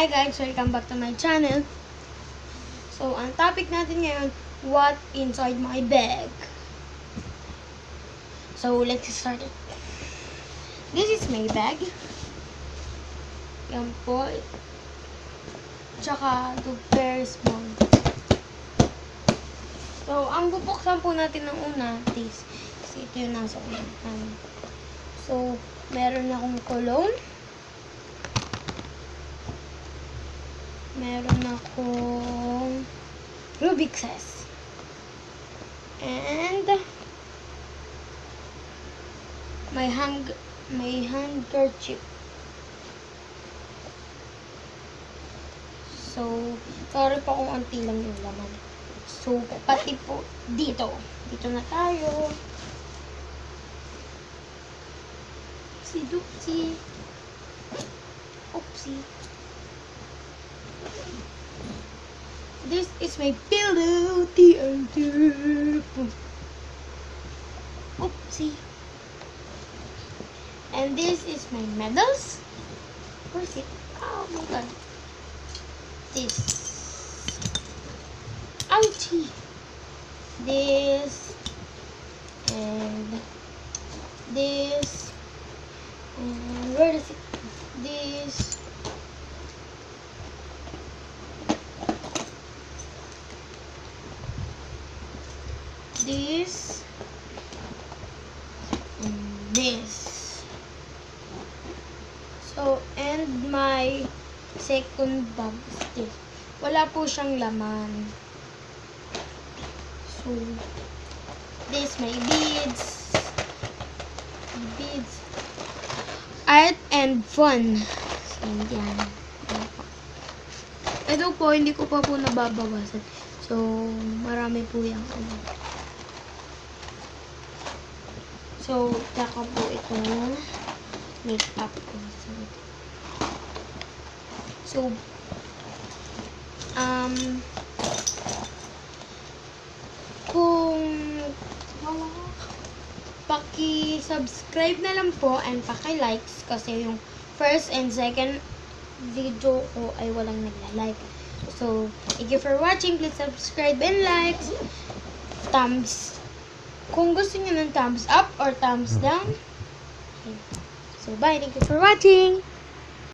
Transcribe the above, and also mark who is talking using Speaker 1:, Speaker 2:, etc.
Speaker 1: Hi guys! Welcome back to my channel. So, ang topic natin ngayon, what inside my bag? So, let's start it. This is my bag. Yan po. Tsaka, to very small. So, ang bubuksan po natin ng una, this. Kasi ito yung nasa una. So, meron akong cologne. Meron akong Rubik's S. And my handkerchief. So, sorry po kung unti lang yung laman. So, pati po dito. Dito na tayo. Oopsie. Oopsie. This is my pillow. Oopsie. And this is my medals. Where's it? Oh my god. This. Ouchie. This. And this. And where is it? This. This. And this. So, and my second bag is this. Wala po siyang laman. So, this, my beads. Art and fun. So, yan. Ito po, hindi ko pa po nababawasan. So, marami po yung So, tsaka po itong makeup ko. So, kung paki-subscribe na lang po and paki-likes kasi yung first and second video ko ay walang nagla-like. So, thank you for watching. Please subscribe and like. Kung gusto niyo ng thumbs up or thumbs down. Okay. So, bye. Thank you for watching.